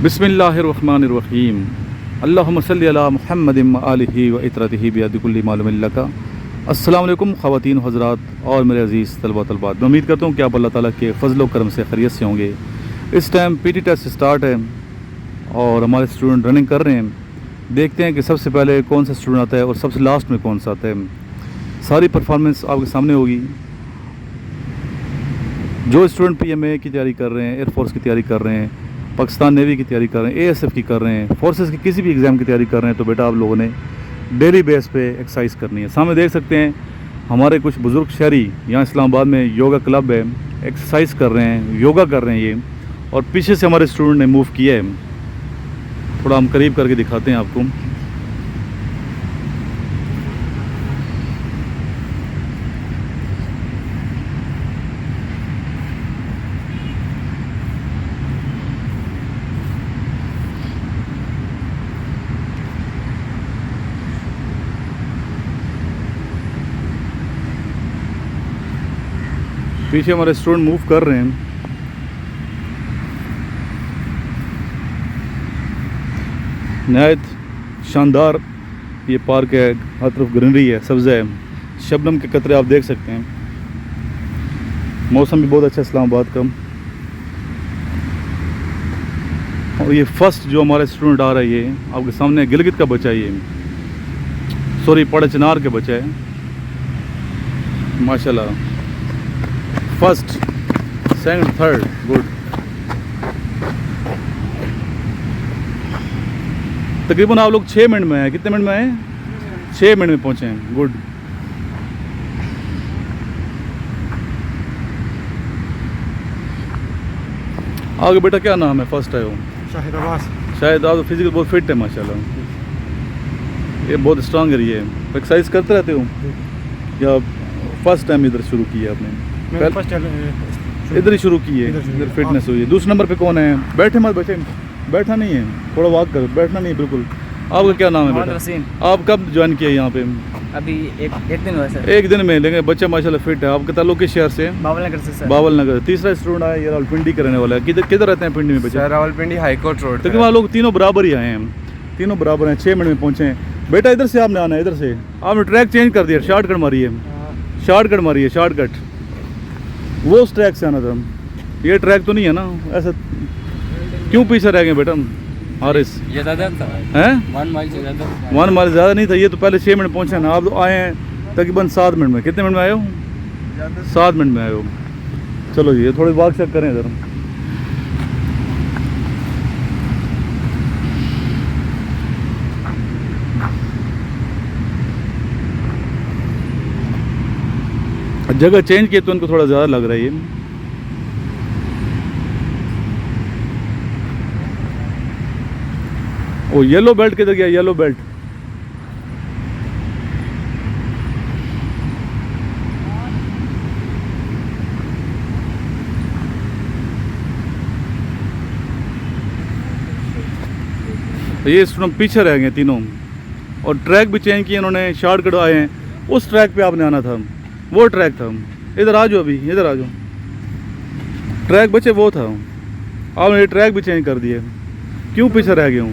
बिस्मिल्लाहिर्रहमानिर्रहीम अल्लाहुम्मा सल्लि अला मुहम्मदिन व आलिहि व इतरतिहि बियदिकुल्लि मालुमिन लका। अस्सलाम वालेकुम ख़वातीन हज़रात और मेरे अज़ीज़ तलबा तलबात, मैं उम्मीद करता हूँ कि आप अल्लाह ताला के फ़ज़ल व करम से खैरियत से होंगे। इस टाइम पीटी टेस्ट स्टार्ट है और हमारे स्टूडेंट रनिंग कर रहे हैं। देखते हैं कि सबसे पहले कौन सा स्टूडेंट आता है और सबसे लास्ट में कौन सा आता है। सारी परफॉर्मेंस आपके सामने होगी। जो स्टूडेंट पीएमए की तैयारी कर रहे हैं, एयरफोर्स की तैयारी कर रहे हैं, पाकिस्तान नेवी की तैयारी कर रहे हैं, एएसएफ की कर रहे हैं, फोर्सेस की किसी भी एग्ज़ाम की तैयारी कर रहे हैं, तो बेटा आप लोगों ने डेली बेस पे एक्सरसाइज करनी है। सामने देख सकते हैं हमारे कुछ बुज़ुर्ग शहरी यहाँ इस्लामाबाद में योगा क्लब है, एक्सरसाइज कर रहे हैं, योगा कर रहे हैं ये। और पीछे से हमारे स्टूडेंट ने मूव किया है, थोड़ा हम करीब करके दिखाते हैं आपको। पीछे हमारे स्टूडेंट मूव कर रहे हैं। नहायत शानदार ये पार्क है, हर तरफ ग्रीनरी है, सब्ज़ा है, शबनम के कतरे आप देख सकते हैं। मौसम भी बहुत अच्छा इस्लामाबाद का। और ये फर्स्ट जो हमारे स्टूडेंट आ रहा है, ये आपके सामने गिलगित का बच्चा है, ये सॉरी पड़े चिनार के बच्चा है। माशाल्लाह, फर्स्ट सेकंड थर्ड, गुड। तकरीबन आप लोग 6 मिनट में आए। कितने मिनट में आए? 6 मिनट में पहुंचे हैं, गुड। आगे बेटा क्या नाम है? फर्स्ट आए हो? शाहिद अब्बास। शायद आप फिजिकल बहुत फिट है माशाल्लाह, ये बहुत स्ट्रांग है। ये एक्सरसाइज करते रहते हो या फर्स्ट टाइम इधर शुरू किया आपने? इधर ही शुरू की है, इधर फिटनेस हुई है। दूसरे नंबर पे कौन है? बैठे मत बच्चे, बैठा नहीं है, थोड़ा वॉक करो, बैठना नहीं बिल्कुल। आपका क्या नाम है बेटा? आप कब ज्वाइन किया यहाँ पे? अभी एक दिन हुआ सर। एक दिन में, लेकिन बच्चा माशाल्लाह फिट है। आपके ताल्लुक किस शहर से? बावल नगर से सर। बावल नगर। तीसरा स्टूडेंट आया, ये रावलपिंडी का रहने वाला है। किधर किधर रहते हैं पिंडी में बच्चे? Rawalpindi high court road. तकरीबन आप लोग तीनों बराबर ही आए हैं, तीनों बराबर हैं। 6 मिनट में पहुँचे हैं। बेटा इधर से आपने आना है, इधर से। आपने ट्रैक चेंज कर दिया, शॉर्टकट मारी है, शॉर्टकट मारी है, शॉर्टकट। वो उस ट्रैक से आना था, ये ट्रैक तो नहीं है ना। ऐसा क्यों पीछे रह गए बेटा? हारिस ये ज़्यादा था हैं? 1 माइल से ज़्यादा। 1 माइल ज़्यादा नहीं था। ये तो पहले 6 मिनट पहुँचे ना, आप तो आए हैं तकरीबन 7 मिनट में। कितने मिनट में आए हो? 7 मिनट में आए हो। चलो जी, थोड़ी वॉक चेक करें इधर। जगह चेंज किए तो उनको थोड़ा ज़्यादा लग रहा है ये। ओ येलो बेल्ट किधर गया? येलो बेल्ट ये स्टूडेंट पीछे रह गए तीनों। और ट्रैक भी चेंज किए इन्होंने, शॉर्टकट आए हैं। उस ट्रैक पे आपने आना था, वो ट्रैक था। इधर आ जाओ, अभी इधर आ जाओ। ट्रैक बचे वो था, आपने ये ट्रैक भी चेंज कर दिया। क्यों पीछे रह गए हूँ?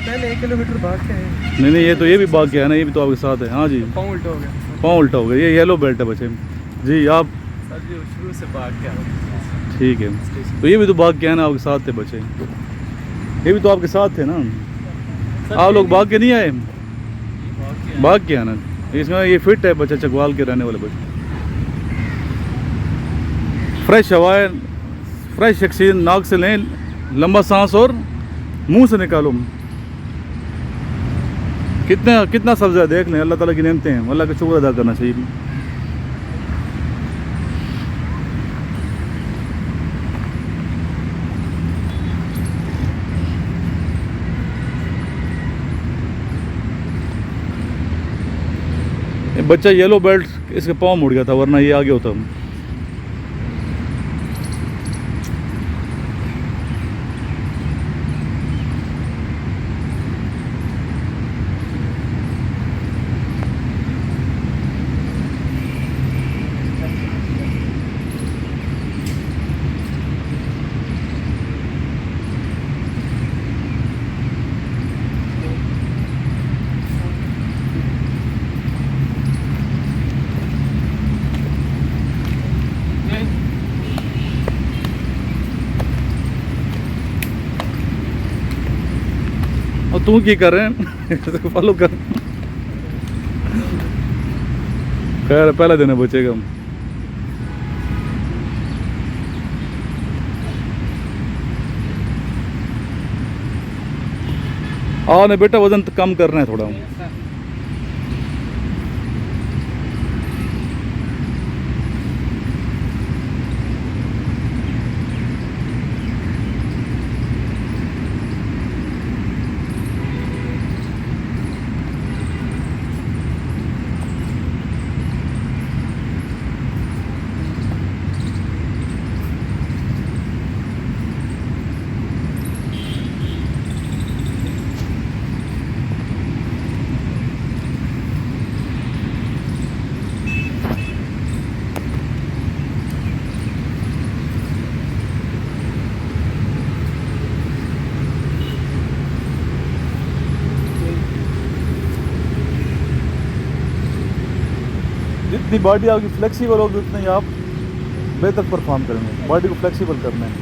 पहले 1 किलोमीटर भाग के है। नहीं, ये तो ये भी भाग गया है ना, ये भी तो आपके साथ है। हाँ जी, पाँव उल्टा हो गया। पाँव उल्टा हो गया। ये येलो बेल्ट है बच्चे जी। आप सर जी शुरू से भाग के ठीक है, तो ये भी तो भाग के है ना, आपके साथ थे बच्चे, ये भी तो आपके साथ थे ना। आप लोग भाग के नहीं आए? भाग के आना। इसमें ये फिट है बच्चा, चकवाल के रहने वाले बच्चे। फ्रेश हवाएं, फ्रेश ऑक्सीजन नाक से लें, लंबा सांस और मुंह से निकालो। कितना सब्ज़ा देख लें। अल्लाह ताला की नेमतें हैं, अल्लाह का शुक्र अदा करना चाहिए। बच्चा येलो बेल्ट, इसके पाँव मुड़ गया था, वरना ये आगे होता। तू की कर रहे हैं फॉलो कर। खैर पहला दिन है बचेगा। आओ ने बेटा वजन कम करना है थोड़ा। जितनी बॉडी आपकी फ्लेक्सिबल होगी उतना ही आप बेहतर परफॉर्म करेंगे। बॉडी को फ्लेक्सिबल करना है।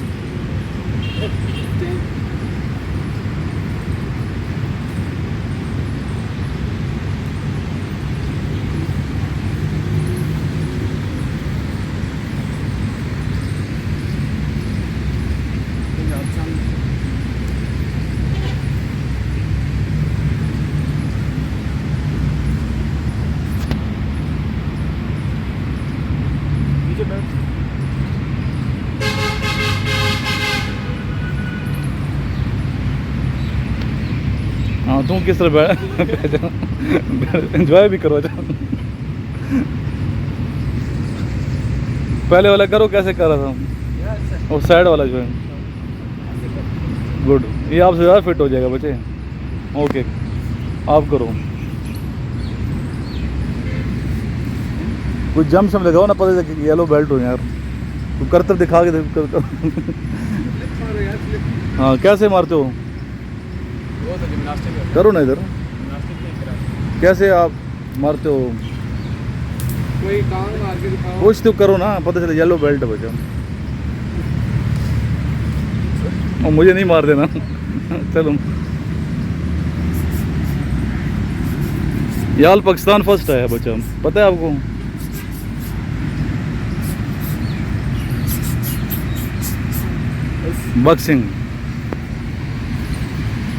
हाँ तुम किस तरह एंजॉय भी करो। पहले वाला करो कैसे कर रहा था, और साइड वाला जो है गुड, ये आपसे ज़्यादा फिट हो जाएगा बच्चे। ओके आप करो, कुछ जम शम लगाओ ना, पता है येलो बेल्ट हो यार, तुम करतर दिखा के हाँ कैसे मारते हो करो ना इधर, कैसे आप मारते हो कोई काम मार के दिखाओ, कुछ तो करो ना, पता चले येलो बेल्ट है बच्चा। और मुझे नहीं मार देना चलो। याल पाकिस्तान फर्स्ट आया बच्चा, पता है आपको। बॉक्सिंग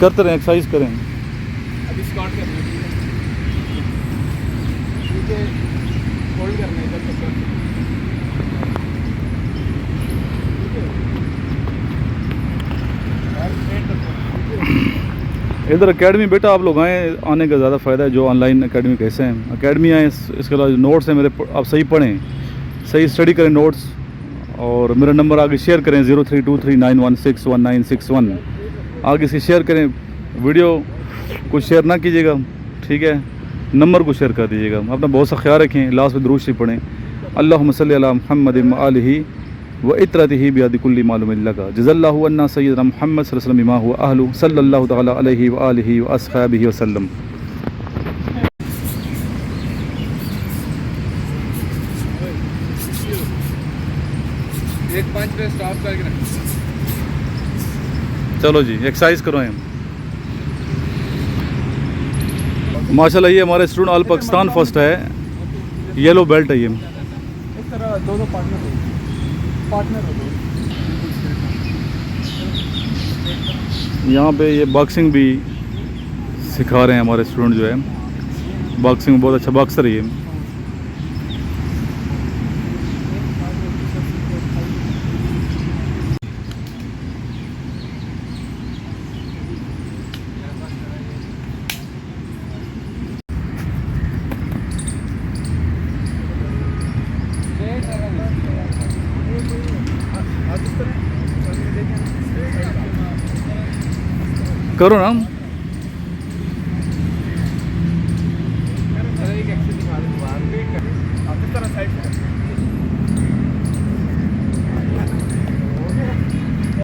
करते रहें, एक्सरसाइज करें। अभी स्क्वाट करना है, ठीक है, होल्ड करना है इधर तक। इधर एकेडमी बेटा आप लोग आए, आने का ज़्यादा फ़ायदा है। जो ऑनलाइन एकेडमी कैसे हैं, एकेडमी आए, इसके अलावा नोट्स हैं मेरे, आप सही पढ़ें, सही स्टडी करें नोट्स, और मेरा नंबर आगे शेयर करें 032391619161, आगे से शेयर करें। वीडियो को शेयर ना कीजिएगा, ठीक है, नंबर को शेयर कर दीजिएगा। अपना बहुत सा ख्याल रखें, लास्ट में दुरूद शरीफ पढ़ें। अल्लाहुम्मा सल्ली अला मुहम्मद व आलिहि व इत्रतिही बियदि कुल्ली मालूम लका जज़ल्लाहु अन्ना सय्यदना मुहम्मद सल्लल्लाहु अलैहि वसल्लम बिमा हुवा अहलु सल्लल्लाहु तआला अलैहि व आलिहि व अस्हाबिहि वसल्लम। एक 5 पे स्टॉप करके रख। चलो जी एक्सरसाइज करो हम। माशाल्लाह ये हमारे स्टूडेंट ऑल पाकिस्तान फर्स्ट है, येलो बेल्ट है ये। इस तरह दो पार्टनर हो। यहाँ पे ये बॉक्सिंग भी सिखा रहे हैं हमारे स्टूडेंट जो है, बॉक्सिंग में बहुत अच्छा बॉक्सर है ये। करो ना।